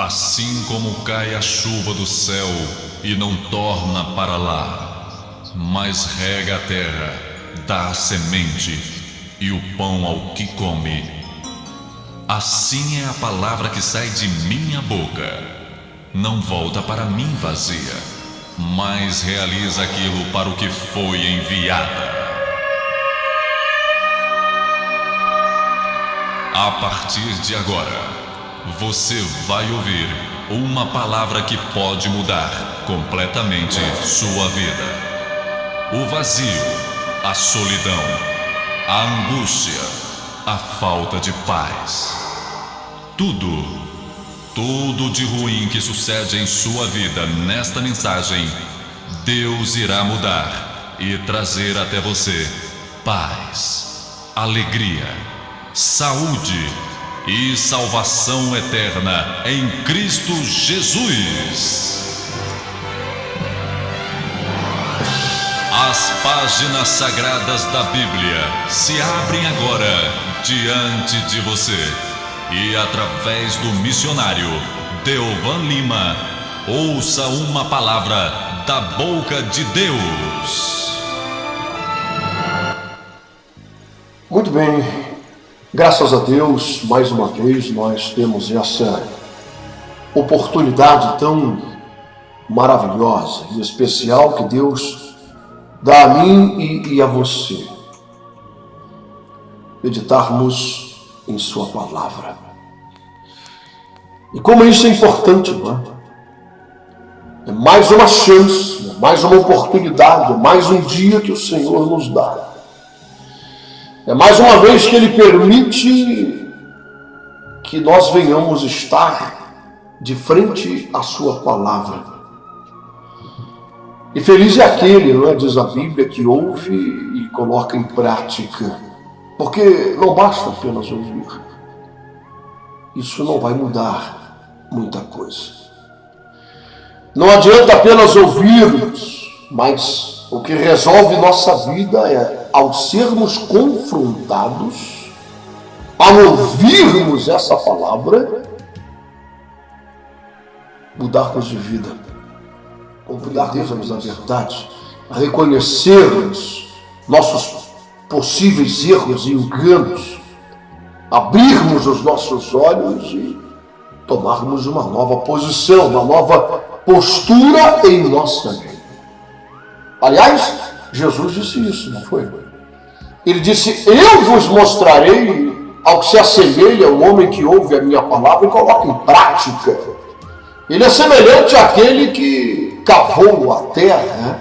Assim como cai a chuva do céu e não torna para lá, mas rega a terra, dá a semente e o pão ao que come, assim é a palavra que sai de minha boca. Não volta para mim vazia, mas realiza aquilo para o que foi enviada. A partir de agora, você vai ouvir uma palavra que pode mudar completamente sua vida. O vazio, a solidão, a angústia, a falta de paz. Tudo de ruim que sucede em sua vida nesta mensagem, Deus irá mudar e trazer até você paz, alegria, saúde e salvação eterna em Cristo Jesus. As páginas sagradas da Bíblia se abrem agora diante de você e através do missionário Deovan Lima, ouça uma palavra da boca de Deus. Muito bem, graças a Deus, mais uma vez nós temos essa oportunidade tão maravilhosa e especial que Deus dá a mim e a você, meditarmos em sua palavra. E como isso é importante, não é? É mais uma chance, é mais uma oportunidade, é mais um dia que o Senhor nos dá. É mais uma vez que Ele permite que nós venhamos estar de frente à sua palavra. E feliz é aquele, não é, diz a Bíblia, que ouve e coloca em prática. Porque não basta apenas ouvir. Isso não vai mudar muita coisa. Não adianta apenas ouvirmos, mas o que resolve nossa vida é, ao sermos confrontados, ao ouvirmos essa palavra, mudarmos de vida, mudarmos na verdade, reconhecermos nossos possíveis erros e enganos, abrirmos os nossos olhos e tomarmos uma nova posição, uma nova postura em nossa vida. Aliás, Jesus disse isso, não foi? Ele disse: eu vos mostrarei ao que se assemelha o homem que ouve a minha palavra e coloca em prática. Ele é semelhante àquele que cavou a terra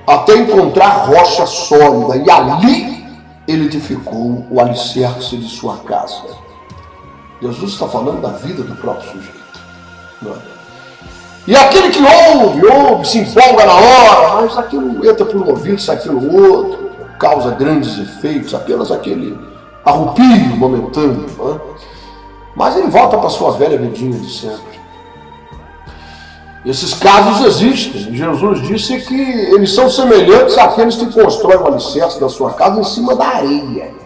até encontrar rocha sólida e ali ele edificou o alicerce de sua casa. Jesus está falando da vida do próprio sujeito. Não é? E aquele que ouve, se empolga na hora, mas aquilo entra por um ouvido, sai pelo outro, causa grandes efeitos, apenas aquele arrupio momentâneo. Não é? Mas ele volta para a sua velha vidinha de sempre. Esses casos existem. Jesus disse que eles são semelhantes àqueles que constroem o alicerce da sua casa em cima da areia.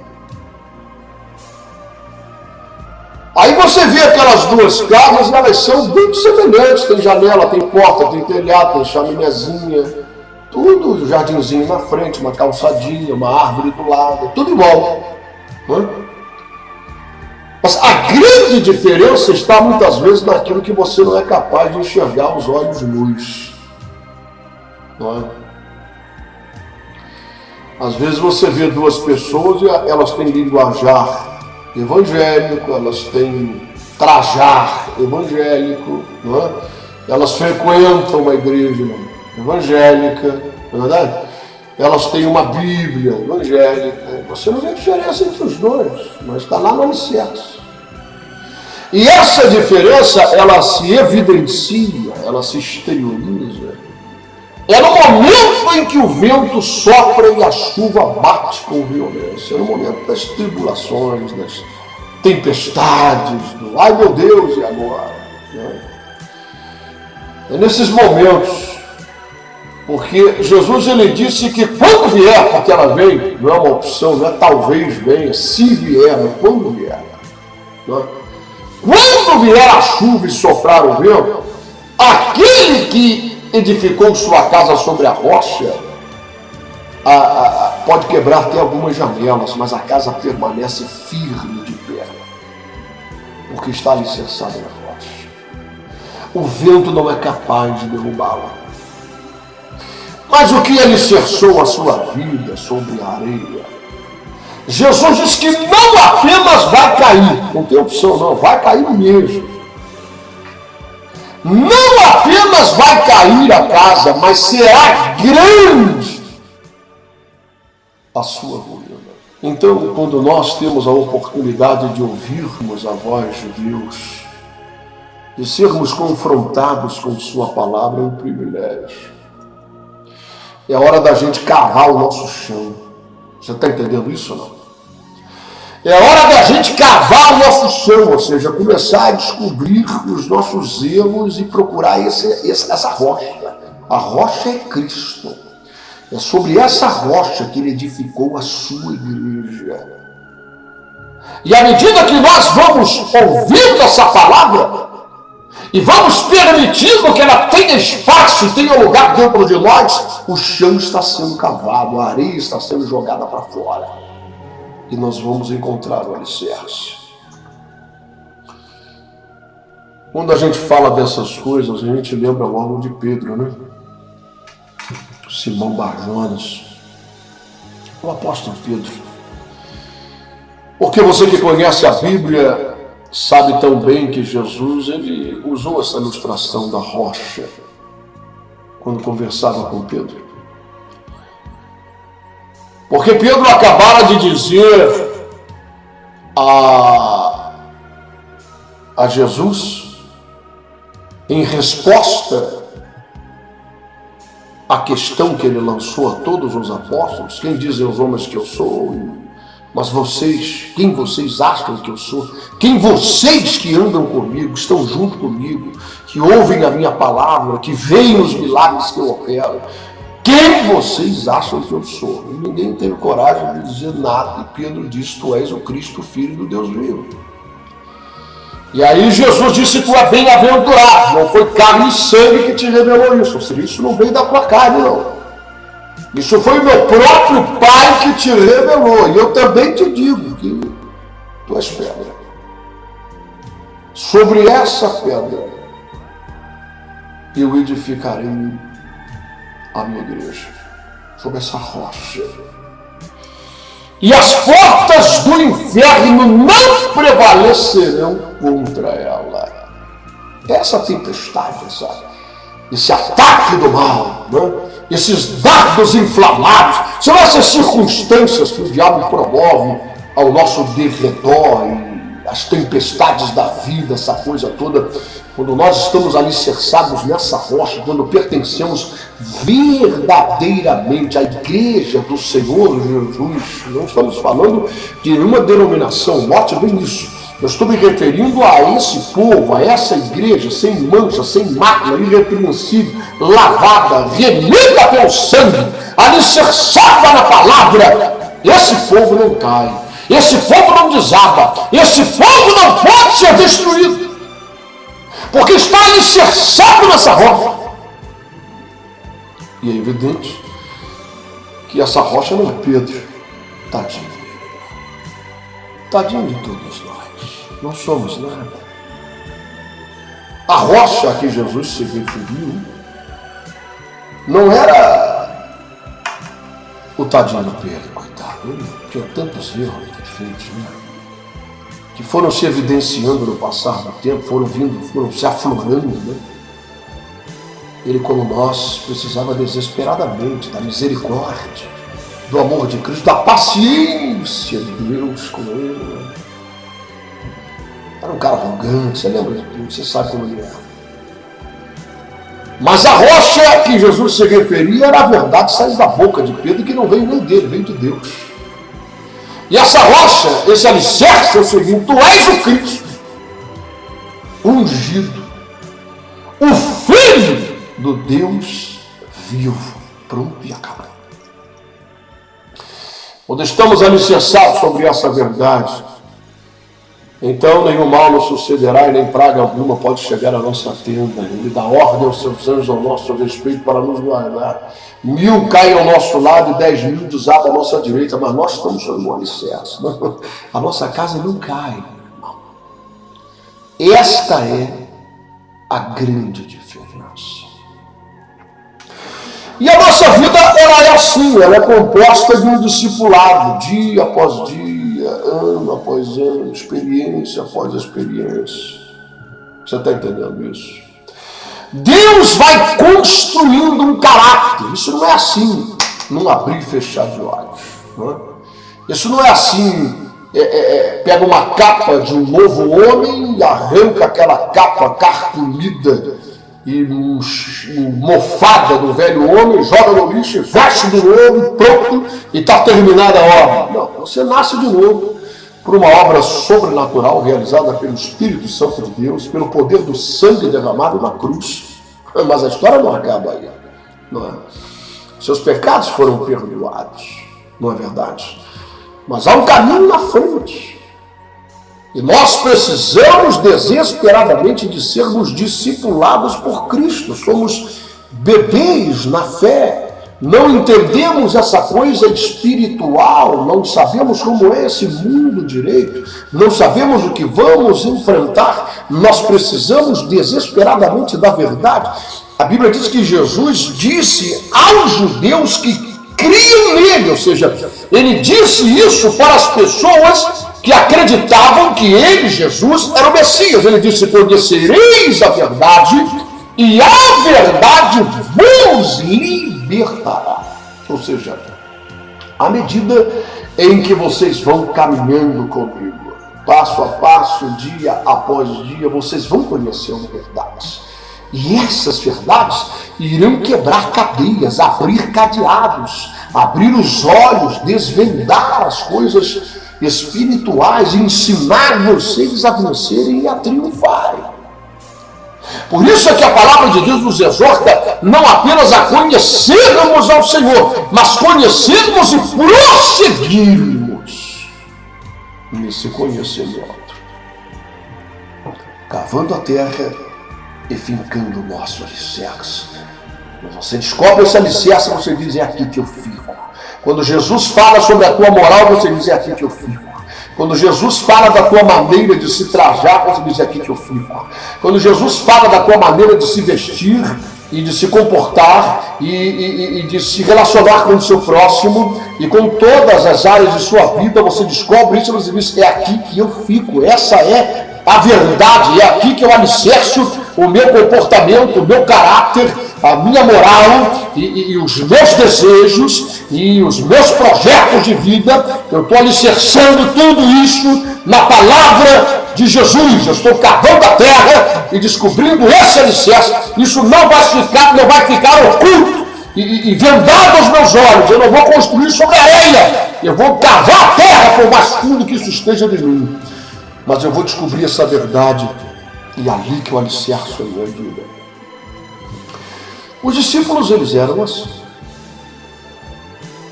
Aí você vê aquelas duas casas, elas são bem semelhantes. Tem janela, tem porta, tem telhado, tem chaminézinha, tudo, jardinzinho na frente, uma calçadinha, uma árvore do lado, tudo igual. Não é? Mas a grande diferença está muitas vezes naquilo que você não é capaz de enxergar aos olhos nus. Não é? Às vezes você vê duas pessoas e elas têm linguajar evangélico, elas têm trajar evangélico, não é? Elas frequentam uma igreja evangélica, não é verdade? Elas têm uma Bíblia evangélica. Você não vê diferença entre os dois, mas está lá no alicerce. E essa diferença, ela se evidencia, ela se exterioriza. É no momento em que o vento sopra e a chuva bate com violência. É no momento das tribulações, das tempestades, do ai meu Deus, e agora? É nesses momentos. Porque Jesus, ele disse que quando vier, porque ela vem, não é uma opção, não é talvez venha, se vier, é quando vier. Não é? quando vier a chuva e soprar o vento, aquele que edificou sua casa sobre a rocha pode quebrar até algumas janelas, mas a casa permanece firme de pé, porque está alicerçada na rocha. O vento não é capaz de derrubá-la. Mas o que alicerçou a sua vida sobre a areia? Jesus diz que não apenas vai cair, não tem opção não, vai cair mesmo. Não apenas vai cair a casa, mas será grande a sua ruína. Então, quando nós temos a oportunidade de ouvirmos a voz de Deus, de sermos confrontados com sua palavra, é um privilégio. É hora da gente cavar o nosso chão. Você está entendendo isso ou não? É hora da gente cavar o nosso chão, ou seja, começar a descobrir os nossos erros e procurar essa rocha. A rocha é Cristo. É sobre essa rocha que ele edificou a sua igreja. E à medida que nós vamos ouvindo essa palavra e vamos permitindo que ela tenha espaço e tenha lugar dentro de nós, o chão está sendo cavado, a areia está sendo jogada para fora. E nós vamos encontrar o alicerce. Quando a gente fala dessas coisas, a gente lembra logo de Pedro, né? Simão Barjonas, o apóstolo Pedro. Porque você que conhece a Bíblia sabe tão bem que Jesus ele usou essa ilustração da rocha quando conversava com Pedro. Porque Pedro acabara de dizer a Jesus, em resposta à questão que ele lançou a todos os apóstolos: quem dizem os homens que eu sou? Mas vocês, quem vocês acham que eu sou? Quem vocês que andam comigo, estão junto comigo, que ouvem a minha palavra, que veem os milagres que eu opero? Quem vocês acham que eu sou? E ninguém teve coragem de dizer nada. E Pedro disse: tu és o Cristo, Filho do Deus vivo. E aí Jesus disse: tu é bem-aventurado, não foi carne e sangue que te revelou isso. Ou seja, isso não veio da tua carne, não. Isso foi o meu próprio Pai que te revelou. E eu também te digo que tu és pedra. Sobre essa pedra eu edificarei a minha igreja, sobre essa rocha. E as portas do inferno não prevalecerão contra ela. Essa tempestade, esse ataque do mal, né? Esses dardos inflamados, são essas circunstâncias que o diabo promove ao nosso derredor, e as tempestades da vida, essa coisa toda. Quando nós estamos alicerçados nessa rocha, quando pertencemos verdadeiramente à igreja do Senhor Jesus, não estamos falando de nenhuma denominação, note bem isso. Eu estou me referindo a esse povo, a essa igreja sem mancha, sem mácula, irrepreensível, lavada, remida pelo sangue, alicerçada na palavra. Esse povo não cai, esse povo não desaba, esse povo não pode ser destruído, porque está alicerçado nessa rocha. E é evidente que essa rocha não é Pedro. Tadinho. Tadinho de todos nós. Não somos nada. A rocha a que Jesus se referiu não era o tadinho do Pedro, coitado. Ele tinha tantos erros e defeitos, né? Que foram se evidenciando no passar do tempo, foram se aflorando, né? Ele, como nós, precisava desesperadamente da misericórdia, do amor de Cristo, da paciência de Deus com ele, né? Era um cara arrogante, você lembra de tudo, você sabe como ele era. Mas a rocha que Jesus se referia era a verdade saindo da boca de Pedro, que não veio nem dele, veio de Deus. E essa rocha, esse alicerce é o seguinte: tu és o Cristo, ungido, o Filho do Deus vivo. Pronto e acabou. Quando estamos alicerçados sobre essa verdade, Então nenhum mal nos sucederá e nem praga alguma pode chegar à nossa tenda. Ele dá ordem aos seus anjos ao nosso respeito para nos guardar. 1000 caem ao nosso lado e 10.000 desabam à nossa direita, mas nós estamos sob um alicerce. A nossa casa não cai. Esta é a grande diferença. E a nossa vida, ela é assim, ela é composta de um discipulado, dia após dia, ano após ano, experiência após experiência. Você está entendendo isso? Deus vai construindo um caráter. Isso não é assim, num abrir e fechar de olhos. Não é? Isso não é assim, pega uma capa de um novo homem e arranca aquela capa carcomida e mofada do velho homem, joga no lixo, veste de novo, pronto, e está terminada a obra. Não, você nasce de novo por uma obra sobrenatural realizada pelo Espírito Santo de Deus, pelo poder do sangue derramado na cruz. Mas a história não acaba aí. Não é? Seus pecados foram perdoados, não é verdade? Mas há um caminho na frente. E nós precisamos desesperadamente de sermos discipulados por Cristo. Somos bebês na fé. Não entendemos essa coisa espiritual. Não sabemos como é esse mundo direito. Não sabemos o que vamos enfrentar. Nós precisamos desesperadamente da verdade. A Bíblia diz que Jesus disse aos judeus que criam nele. Ou seja, ele disse isso para as pessoas que acreditavam que ele, Jesus, era o Messias. Ele disse: conhecereis a verdade, e a verdade vos libertará. Ou seja, à medida em que vocês vão caminhando comigo, passo a passo, dia após dia, vocês vão conhecendo verdades. E essas verdades irão quebrar cadeias, abrir cadeados, abrir os olhos, desvendar as coisas espirituais, ensinar vocês a vencerem e a triunfarem. Por isso é que a palavra de Deus nos exorta não apenas a conhecermos ao Senhor, mas conhecermos e prosseguirmos nesse conhecimento, cavando a terra e fincando o nosso alicerce. Quando você descobre esse alicerce, você diz: é aqui que eu fico. Quando Jesus fala sobre a tua moral, você diz: é aqui que eu fico. Quando Jesus fala da tua maneira de se trajar, você diz: é aqui que eu fico. Quando Jesus fala da tua maneira de se vestir e de se comportar e de se relacionar com o seu próximo e com todas as áreas de sua vida, você descobre isso e você diz: é aqui que eu fico. Essa é a verdade, é aqui que eu alicerço o meu comportamento, o meu caráter, a minha moral e os meus desejos e os meus projetos de vida. Eu estou alicerçando tudo isso na palavra de Jesus. Eu estou cavando a terra e descobrindo esse alicerce. Isso não vai ficar oculto e vendado aos meus olhos. Eu não vou construir sobre areia. Eu vou cavar a terra por mais fundo que isso esteja de mim. Mas eu vou descobrir essa verdade e é ali que eu alicerço a minha vida. Os discípulos, eles eram assim.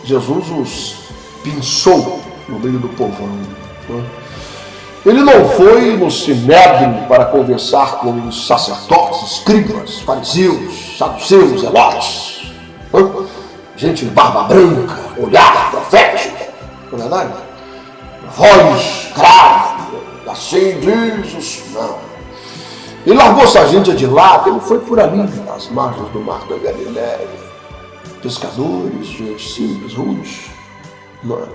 Jesus os pinçou no meio do povão. Ele não foi no sinédrio para conversar com os sacerdotes, escribas, fariseus, saduceus, zelotes. Gente de barba branca, olhar profético, não é verdade? Voz grave, assim diz. Não. Ele largou essa gente de lado, ele foi por ali, nas margens do mar da Galileia. Pescadores, gente simples, rudes. Não é?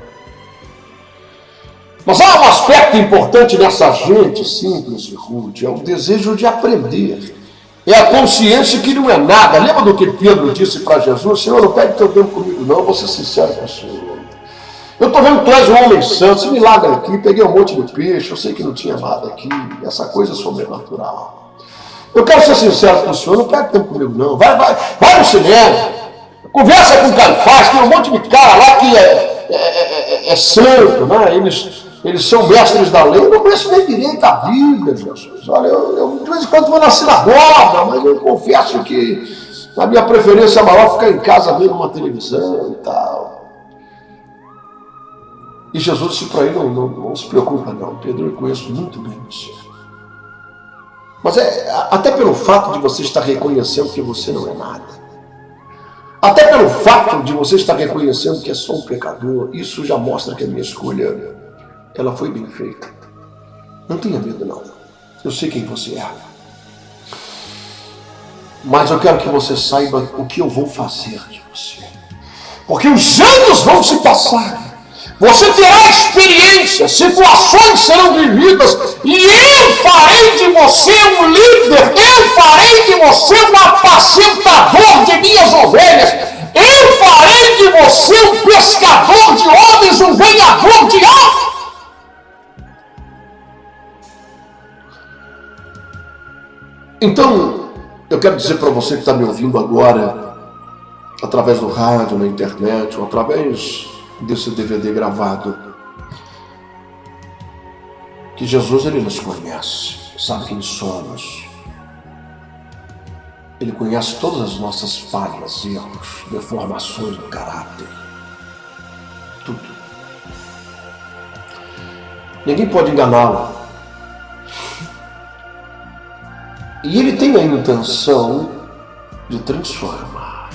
Mas há um aspecto importante nessa gente simples e rude, é o desejo de aprender. É a consciência que não é nada. Lembra do que Pedro disse para Jesus? Senhor, não perde teu tempo comigo não, eu vou ser sincero com o Senhor. Eu estou vendo que tu és um homem santo, esse milagre aqui, peguei um monte de peixe, eu sei que não tinha nada aqui, essa coisa sobrenatural. Eu quero ser sincero com o Senhor, não perde tempo comigo não, vai no cinema, conversa com o Caifás, tem um monte de cara lá que é santo, né? Eles são mestres da lei, eu não conheço nem direito a Bíblia, Jesus. Olha, eu de vez em quando vou na sinagoga, mas eu confesso que a minha preferência maior é ficar em casa vendo uma televisão e tal. E Jesus disse para ele, não se preocupa não, Pedro, eu conheço muito bem você. Mas até pelo fato de você estar reconhecendo que você não é nada, até pelo fato de você estar reconhecendo que é só um pecador, isso já mostra que a minha escolha, ela foi bem feita. Não tenha medo não, eu sei quem você é. Mas eu quero que você saiba o que eu vou fazer de você. Porque os anos vão se passar. Você terá experiências, situações serão vividas, e eu farei de você um líder, eu farei de você um apacentador de minhas ovelhas, eu farei de você um pescador de homens, um ganhador de almas. Então, eu quero dizer para você que está me ouvindo agora, através do rádio, na internet, ou através desse DVD gravado, que Jesus, ele nos conhece, sabe quem somos. Ele conhece todas as nossas falhas, erros, deformações do caráter. Tudo. Ninguém pode enganá-lo. E ele tem a intenção de transformar,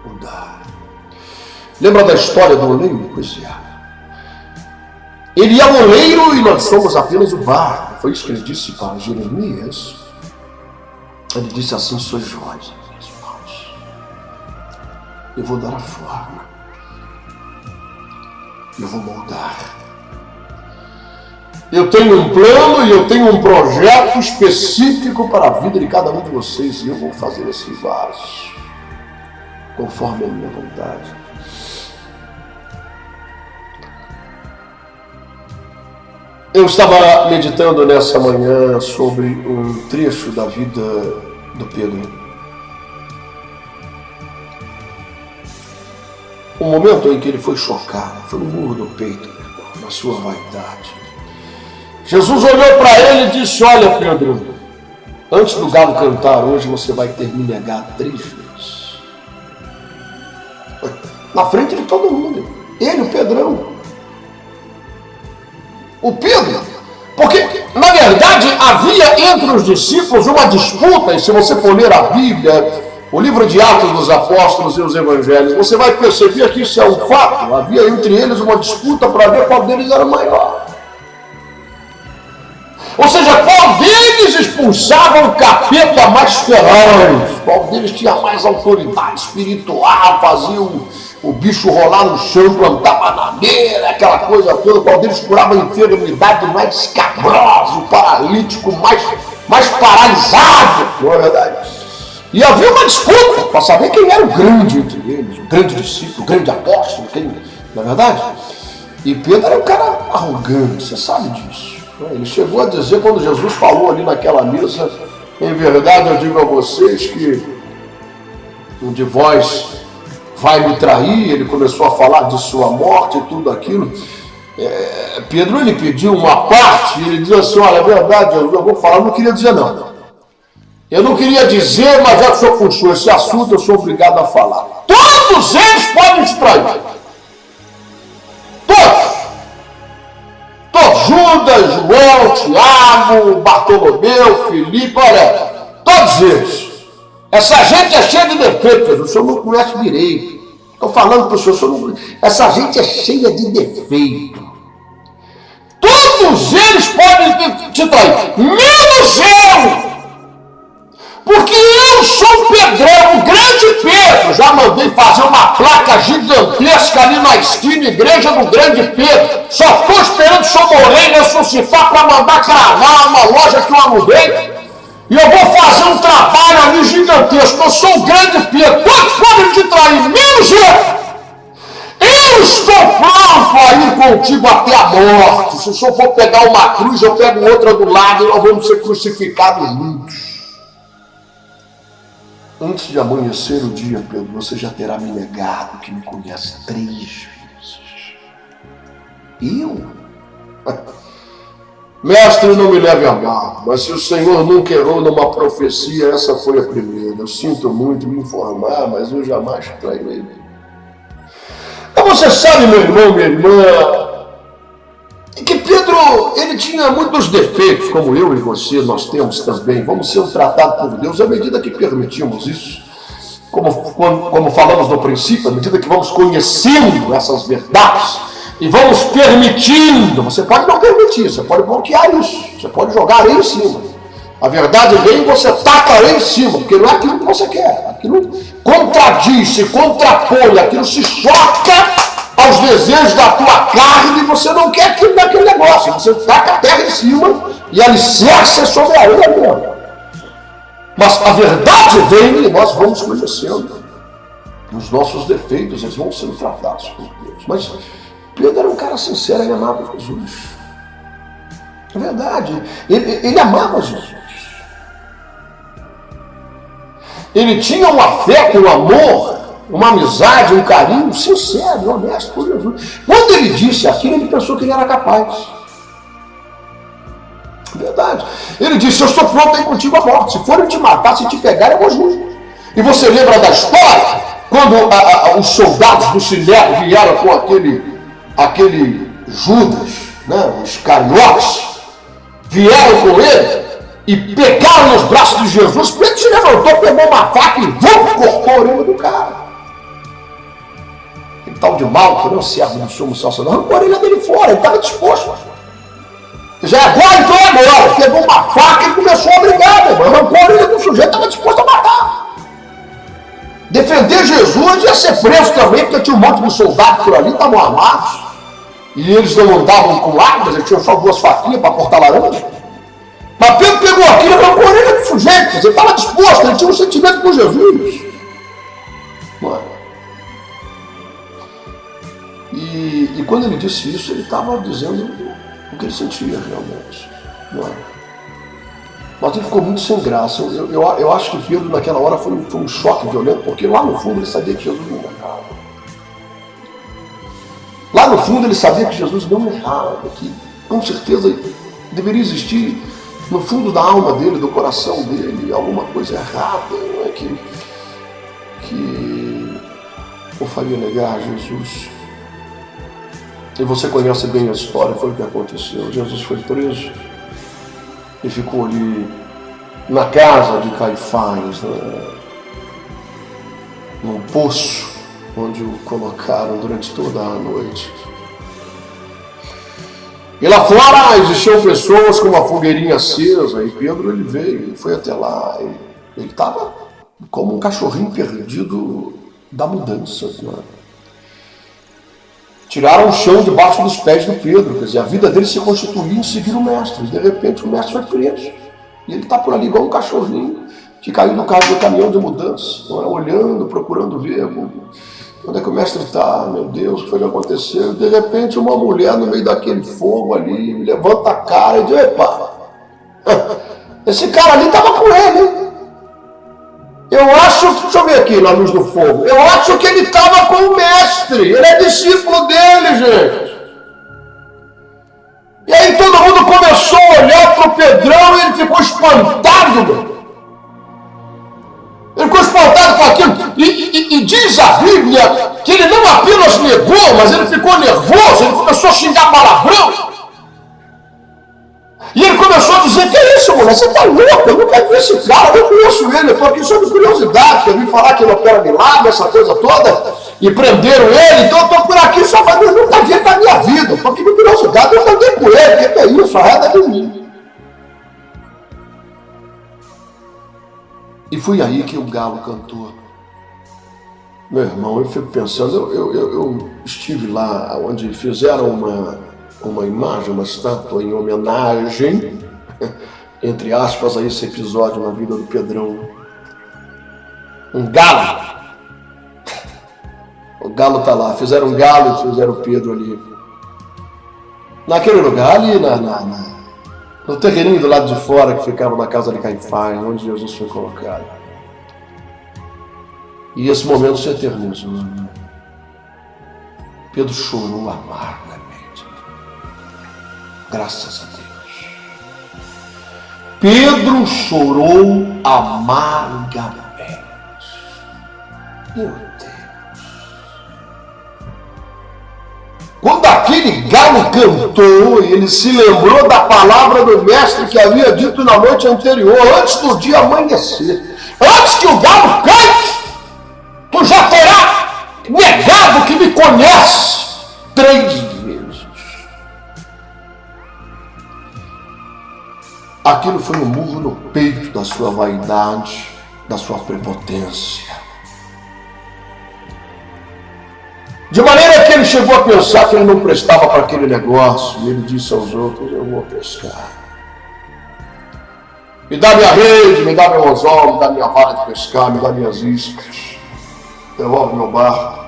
mudar. Lembra da história do oleiro? Pois é. Ele é o oleiro e nós somos apenas o barro. Foi isso que ele disse para Jeremias. Ele disse assim: sois vós, minhas mãos. Eu vou dar a forma. Eu vou moldar. Eu tenho um plano e eu tenho um projeto específico para a vida de cada um de vocês. E eu vou fazer esse vaso conforme a minha vontade. Eu estava meditando nessa manhã sobre um trecho da vida do Pedro. Um momento em que ele foi chocado, foi no murro do peito, meu irmão, na sua vaidade. Jesus olhou para ele e disse: olha, Pedro, antes do galo cantar hoje você vai ter me negado 3 vezes. Na frente de todo mundo. Ele, o Pedrão. O Pedro, porque na verdade havia entre os discípulos uma disputa, e se você for ler a Bíblia, o livro de Atos dos Apóstolos e os Evangelhos, você vai perceber que isso é um fato. Havia entre eles uma disputa para ver qual deles era maior. Ou seja, qual deles expulsava o capeta mais feroz, qual deles tinha mais autoridade espiritual, fazia o bicho rolar no chão, plantava na beira, aquela coisa toda, qual deles curava a enfermidade mais escabrosa, o paralítico mais paralisado, não é verdade? E havia uma disputa para saber quem era o grande entre eles, o grande discípulo, o grande apóstolo, não é verdade? E Pedro era um cara arrogante, você sabe disso. Ele chegou a dizer, quando Jesus falou ali naquela mesa: em verdade eu digo a vocês que um de vós vai me trair. Ele começou a falar de sua morte e tudo aquilo. Pedro, ele pediu uma parte, e ele diz assim: olha, é verdade, eu vou falar, eu não queria dizer não. Eu não queria dizer, mas já que o senhor puxou esse assunto, eu sou obrigado a falar. Todos eles podem te trair. Todos. Judas, João, Tiago, Bartolomeu, Filipe, olha, todos eles. Essa gente é cheia de defeitos, o senhor não conhece direito. Estou falando para o senhor não... Essa gente é cheia de defeito. Todos eles podem te trair, menos eu. Porque eu sou o Pedrão, o grande Pedro. Já mandei fazer uma placa gigantesca ali na esquina, igreja do grande Pedro. Só estou esperando o senhor Moreira ressuscitar para mandar cravar uma loja que eu aluguei. E eu vou fazer um trabalho ali gigantesco. Eu sou o grande Pedro. Todos podem te trair, menos eu. Eu estou pronto a ir contigo até a morte. Se o senhor for pegar uma cruz, eu pego outra do lado e nós vamos ser crucificados juntos. Antes de amanhecer o dia, Pedro, você já terá me negado que me conhece 3 vezes. Eu? Mestre, não me leve a mal, mas se o Senhor nunca errou numa profecia, essa foi a primeira. Eu sinto muito me informar, mas eu jamais trairei. Então você sabe, meu irmão, minha irmã, que Pedro, ele tinha muitos defeitos, como eu e você, nós temos também. Vamos ser tratados por Deus à medida que permitimos isso. Como falamos no princípio, à medida que vamos conhecendo essas verdades e vamos permitindo, você pode não permitir, você pode bloquear isso, você pode jogar aí em cima. A verdade vem e você taca aí em cima, porque não é aquilo que você quer, aquilo contradiz, se contrapõe, aquilo se choca aos desejos da tua carne e você não quer aquilo daquele negócio, você taca a terra em cima e alicerça sobre a areia mesmo. Mas a verdade vem e nós vamos conhecendo os nossos defeitos, eles vão sendo tratados por Deus. Mas Pedro era um cara sincero, ele amava Jesus. É verdade, ele amava Jesus. Ele tinha um afeto, um amor, uma amizade, um carinho sincero, honesto por Jesus. Quando ele disse aquilo, ele pensou que ele era capaz. Verdade. Ele disse, eu estou pronto a ir contigo à morte. Se forem te matar, se te pegar, eu vou junto. E você lembra da história? Quando os soldados do Sinédrio vieram com aquele Judas, né, os Iscariotes, vieram com ele e pegaram nos braços de Jesus. Pedro se levantou, pegou uma faca e cortou a orelha do cara. Aquele tal de Malco, não servo do sumo sacerdote, arrancou a orelha dele fora, ele estava disposto. Já agora, então agora, pegou uma faca e começou a brigar, meu irmão. Arrancou a orelha do sujeito, estava disposto a matar. Defender Jesus ia ser preso também, porque tinha um monte de soldados por ali, estavam armados. E eles não andavam com armas, eles tinham só 2 faquinhas para cortar laranja. Mas Pedro pegou aquilo e arrancou a orelha do sujeito. Ele estava disposto, ele tinha um sentimento com Jesus. Mano. E quando ele disse isso, ele estava dizendo o que ele sentia realmente. Não é? Mas ele ficou muito sem graça. Eu acho que Pedro naquela hora foi um choque violento, porque lá no fundo ele sabia que Jesus não errava. Lá no fundo ele sabia que Jesus não errava, que com certeza deveria existir no fundo da alma dele, do coração dele, alguma coisa errada, não é? que o faria negar Jesus. E você conhece bem a história, foi o que aconteceu. Jesus foi preso e ficou ali na casa de Caifás, né? Num poço onde o colocaram durante toda a noite. E lá fora existiam pessoas com uma fogueirinha acesa, e Pedro ele veio, foi até lá, ele estava como um cachorrinho perdido da mudança, né? Tiraram o chão debaixo dos pés do Pedro, quer dizer, a vida dele se constituía em seguir o mestre. De repente o mestre foi preso. E ele está por ali igual um cachorrinho que caiu no carro do caminhão de mudança, não é? Olhando, procurando ver onde é que o mestre está, meu Deus, o que foi que aconteceu? De repente uma mulher no meio daquele fogo ali levanta a cara e diz, epa, esse cara ali estava com ele, hein? Eu acho, deixa eu ver aqui na luz do fogo, eu acho que ele estava com o mestre, ele é discípulo dele, gente. E aí todo mundo começou a olhar para o Pedrão e ele ficou espantado, meu. Ele ficou espantado com aquilo. E diz a Bíblia que ele não apenas negou, mas ele ficou nervoso, ele começou a xingar palavrão. E ele começou a dizer, que é isso, mulher? Você está louco? Eu nunca vi esse cara, eu não conheço ele, eu estou aqui só de curiosidade, eu vim falar que ele opera milagre, essa coisa toda, e prenderam ele, então eu estou por aqui só para eu nunca vi ele na minha vida, eu estou aqui de curiosidade, eu andei com ele, o que é isso? Arreda de mim. E foi aí que o galo cantou. Meu irmão, eu fico pensando, eu estive lá onde fizeram uma imagem, uma estátua em homenagem, entre aspas, a esse episódio na vida do Pedrão. Um galo. O galo está lá. Fizeram um galo e fizeram o Pedro ali. Naquele lugar, ali no terreninho do lado de fora que ficava na casa de Caifás, onde Jesus foi colocado. E esse momento se eternizou. Pedro chorou amargamente. Graças a Deus. Pedro chorou amargamente. Meu Deus. aquele galo cantou e ele se lembrou da palavra do mestre que havia dito na noite anterior, antes do dia amanhecer. Antes que o galo cante, tu já terá negado que me conhece 3 vezes. Aquilo foi um murro no peito da sua vaidade, da sua prepotência. De maneira que ele chegou a pensar que ele não prestava para aquele negócio. E ele disse aos outros: eu vou pescar. Me dá minha rede, me dá meu anzol, me dá minha vara de pescar, me dá minhas iscas. Devolve meu barco.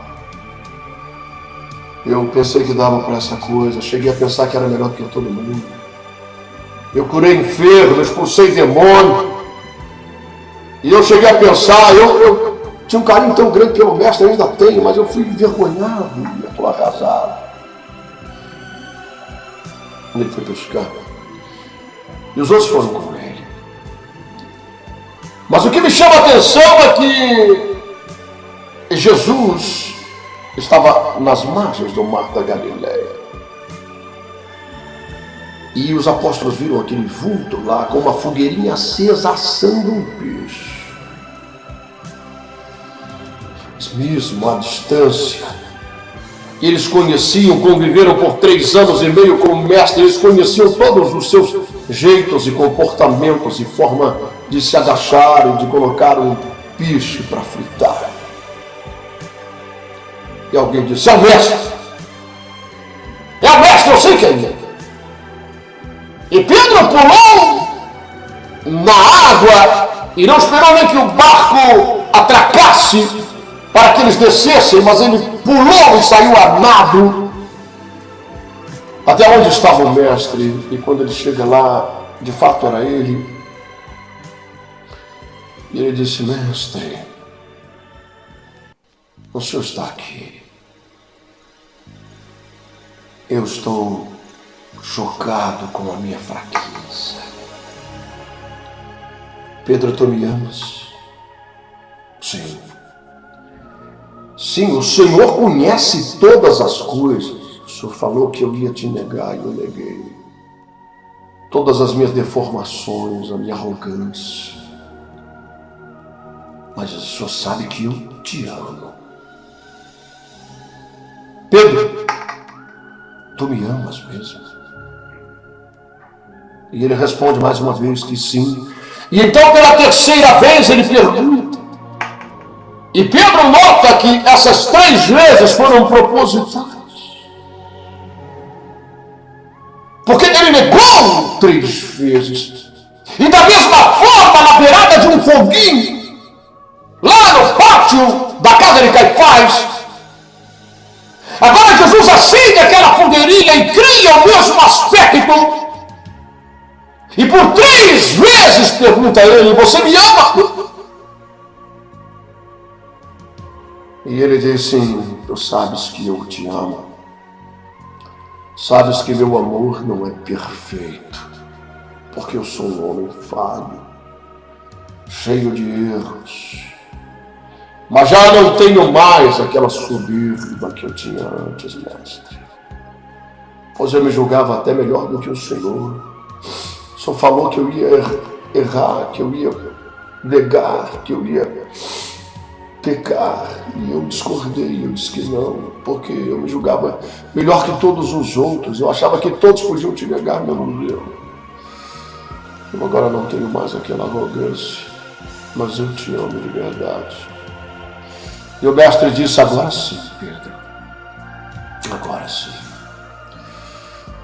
Eu pensei que dava para essa coisa. Cheguei a pensar que era melhor do que todo mundo. Eu curei enfermo, expulsei demônio. E eu cheguei a pensar, eu tinha um carinho tão grande pelo mestre, eu ainda tenho, mas eu fui envergonhado, eu estou arrasado. Ele foi pescar. E os outros foram com ele. Mas o que me chama a atenção é que Jesus estava nas margens do mar da Galileia. E os apóstolos viram aquele vulto lá com uma fogueirinha acesa assando um peixe. Mesmo à distância, eles conheciam, conviveram por 3 anos e meio com o mestre, eles conheciam todos os seus jeitos e comportamentos e forma de se agachar e de colocar um peixe para fritar. E alguém disse: é o mestre! É o mestre, eu sei quem é! E Pedro pulou na água e não esperou nem que o barco atracasse para que eles descessem, mas ele pulou e saiu a nado até onde estava o mestre. E quando ele chega lá, de fato era ele. E ele disse: mestre, o senhor está aqui. Eu estou chocado com a minha fraqueza. Pedro, tu me amas? Sim. Sim, o Senhor conhece todas as coisas. O Senhor falou que eu ia te negar e eu neguei. Todas as minhas deformações, a minha arrogância. Mas o Senhor sabe que eu te amo. Pedro, tu me amas mesmo? E ele responde mais uma vez que sim. E então pela 3ª vez ele pergunta. E Pedro nota que essas 3 vezes foram propositais. Porque ele negou 3 vezes. E da mesma forma, na beirada de um foguinho, lá no pátio da casa de Caifás, agora Jesus acende aquela fogueirinha e cria o mesmo aspecto. E por 3 vezes pergunta a ele: você me ama? E ele diz: sim, tu sabes que eu te amo. Sabes que meu amor não é perfeito, porque eu sou um homem falho, cheio de erros. Mas já não tenho mais aquela soberba que eu tinha antes, mestre. Pois eu me julgava até melhor do que o Senhor. O Senhor falou que eu ia errar, que eu ia negar, que eu ia pecar, e eu discordei, eu disse que não, porque eu me julgava melhor que todos os outros, eu achava que todos podiam te negar, menos eu. Eu agora não tenho mais aquela arrogância, mas eu te amo de verdade. E o mestre disse: agora sim, Pedro, agora sim.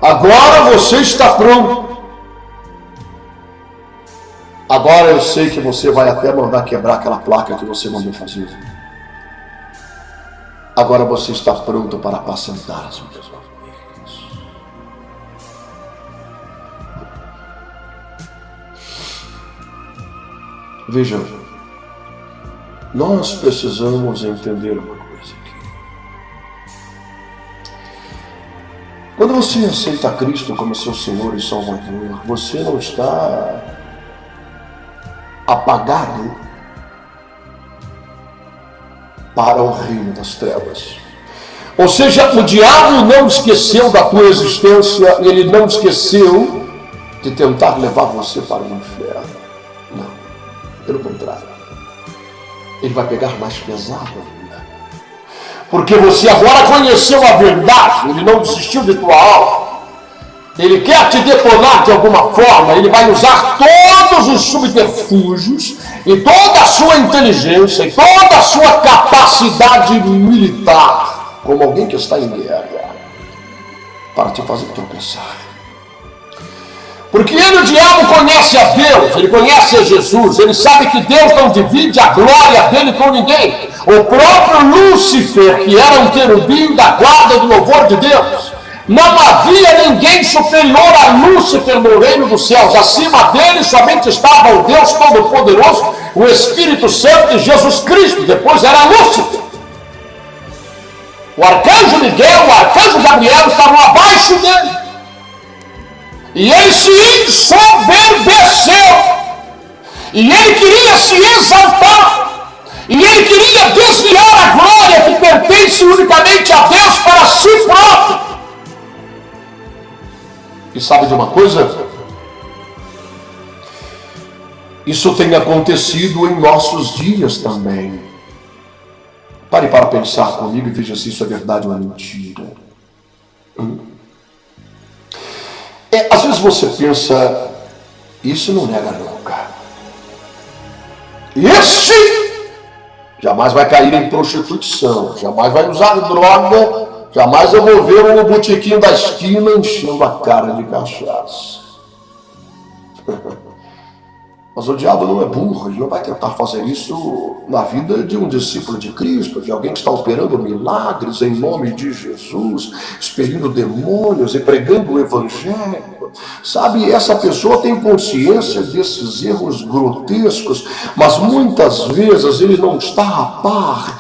Agora você está pronto. Agora eu sei que você vai até mandar quebrar aquela placa que você mandou fazer. Agora você está pronto para apacentar as minhas ovelhas. Vejam, nós precisamos entender uma coisa aqui. Quando você aceita Cristo como seu Senhor e Salvador, você não está apagado para o reino das trevas. Ou seja, o diabo não esqueceu da tua existência, ele não esqueceu de tentar levar você para o inferno. Não, pelo contrário. Ele vai pegar mais pesado ainda. Porque você agora conheceu a verdade, ele não desistiu de tua alma. Ele quer te detonar de alguma forma, ele vai usar todos os subterfúgios e toda a sua inteligência e toda a sua capacidade militar, como alguém que está em guerra, para te fazer tropeçar. Porque ele, o diabo, conhece a Deus, ele conhece a Jesus, ele sabe que Deus não divide a glória dele com ninguém. O próprio Lúcifer, que era um querubim da guarda do louvor de Deus, não havia ninguém superior a Lúcifer no reino dos céus. Acima dele somente estava o Deus Todo-Poderoso, o Espírito Santo e Jesus Cristo. Depois era Lúcifer. O arcanjo Miguel, o arcanjo Gabriel estavam abaixo dele. E ele se ensoberbeceu. E ele queria se exaltar. E ele queria desviar a glória que pertence unicamente a Deus para si próprio. E sabe de uma coisa? Isso tem acontecido em nossos dias também. Pare para pensar comigo e veja se isso é verdade ou é mentira. Às vezes você pensa, isso não nega nunca. Este jamais vai cair em prostituição, jamais vai usar droga, jamais eu vou ver no botequim da esquina enchendo a cara de cachaça. Mas o diabo não é burro, ele não vai tentar fazer isso na vida de um discípulo de Cristo, de alguém que está operando milagres em nome de Jesus, expelindo demônios e pregando o Evangelho. Sabe, essa pessoa tem consciência desses erros grotescos, mas muitas vezes ele não está a par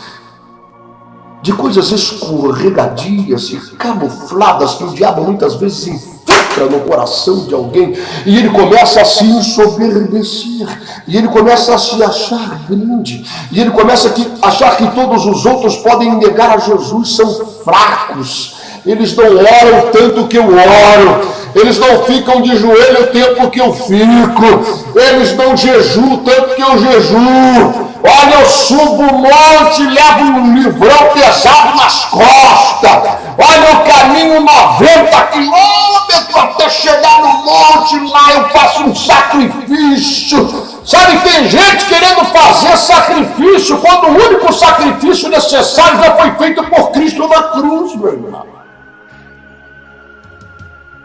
de coisas escorregadias e camufladas que o diabo muitas vezes infiltra no coração de alguém, e ele começa a se ensoberbecer, e ele começa a se achar grande, e ele começa a achar que todos os outros podem negar a Jesus, são fracos. Eles não oram tanto que eu oro, eles não ficam de joelho o tempo que eu fico, eles não jejuam tanto que eu jejuo. Olha, eu subo o monte, levo um livrão pesado nas costas. Olha, eu caminho 90 quilômetros até chegar no monte, lá eu faço um sacrifício. Sabe, tem gente querendo fazer sacrifício quando o único sacrifício necessário já foi feito por Cristo na cruz, meu irmão.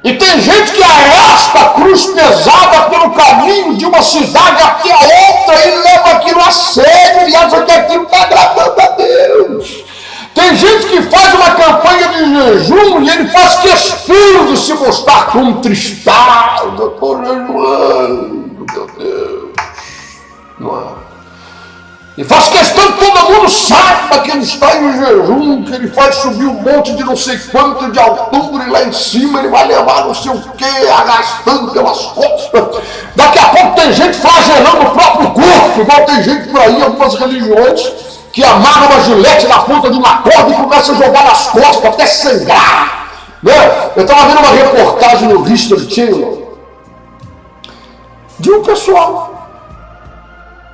E tem gente que arrasta a cruz pesada pelo caminho de uma cidade até a outra e leva aquilo a sério e acha que aquilo está agradando a Deus. Tem gente que faz uma campanha de jejum e ele faz questão de se mostrar contristado. Eu estou jejuando, meu Deus. Não é? E faz questão que todo mundo saiba que ele está em jejum, que ele faz subir um monte de não sei quanto de altura e lá em cima ele vai levar não sei o que, arrastando pelas costas. Daqui a pouco tem gente flagelando o próprio corpo, igual tem gente por aí, algumas religiões, que amarra uma gilete na ponta de uma corda e começa a jogar nas costas até sangrar. Né? Eu estava vendo uma reportagem no History Channel de um pessoal.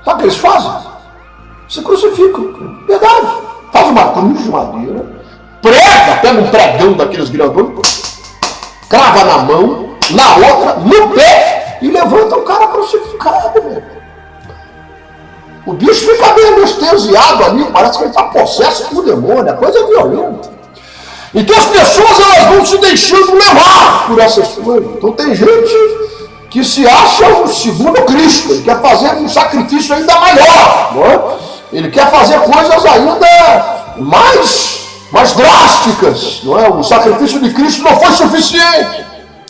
Sabe o que eles fazem? Se crucificam, verdade. Faz uma cruz de madeira, prega, pega um pregão daqueles grandões, crava na mão, na outra, no pé, e levanta o cara crucificado, velho. O bicho fica bem anestesiado ali, parece que ele está possesso por demônio, a coisa é violenta. Então as pessoas elas vão se deixando levar por essas coisas. Então tem gente que se acha o segundo Cristo, ele quer fazer um sacrifício ainda maior, não é? Ele quer fazer coisas ainda mais drásticas, não é? O sacrifício de Cristo não foi suficiente,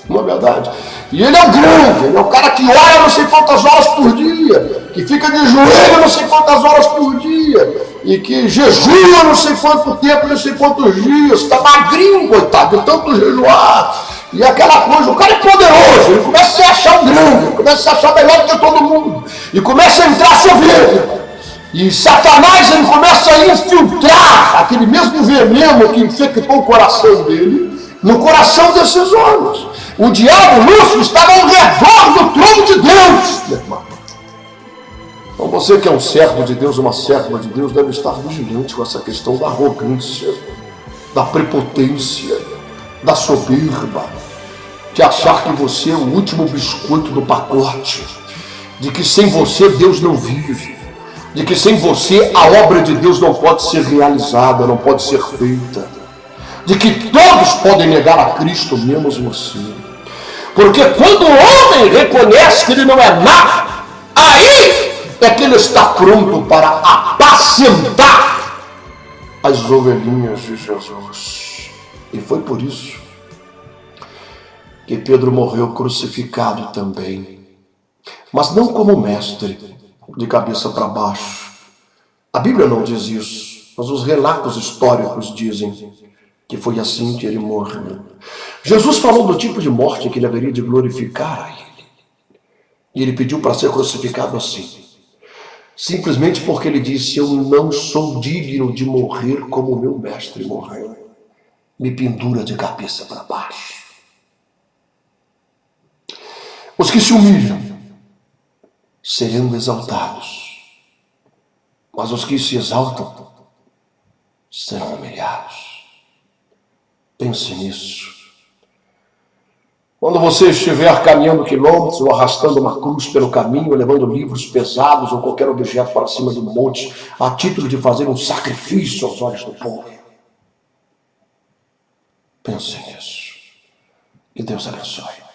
não é verdade? E ele é o grande, ele é o cara que ora não sei quantas horas por dia, que fica de joelho não sei quantas horas por dia, e que jejua não sei quanto tempo, não sei quantos dias, está magrinho, coitado, de tanto jejuar. E aquela coisa, o cara é poderoso, ele começa a se achar um grande, ele começa a se achar melhor do que todo mundo, e começa a entrar soberbo. E Satanás ele começa a infiltrar aquele mesmo veneno que infectou o coração dele no coração desses homens. O diabo, Lúcifer, estava ao redor do trono de Deus, meu irmão. Então você que é um servo de Deus, uma serva de Deus, deve estar vigilante com essa questão da arrogância, da prepotência, da soberba, de achar que você é o último biscoito do pacote, de que sem você Deus não vive, de que sem você a obra de Deus não pode ser realizada, não pode ser feita, de que todos podem negar a Cristo, menos você. Porque quando o homem reconhece que ele não é nada, aí é que ele está pronto para apacentar as ovelhinhas de Jesus. E foi por isso que Pedro morreu crucificado também, mas não como mestre, de cabeça para baixo. A Bíblia não diz isso, mas os relatos históricos dizem que foi assim que ele morreu. Jesus falou do tipo de morte que ele haveria de glorificar a ele. E ele pediu para ser crucificado assim, simplesmente porque ele disse: eu não sou digno de morrer como o meu mestre morreu. Me pendura de cabeça para baixo. Os que se humilham serão exaltados, mas os que se exaltam serão humilhados. Pense nisso. Quando você estiver caminhando quilômetros ou arrastando uma cruz pelo caminho, levando livros pesados ou qualquer objeto para cima de um monte, a título de fazer um sacrifício aos olhos do povo, pense nisso. Que Deus abençoe.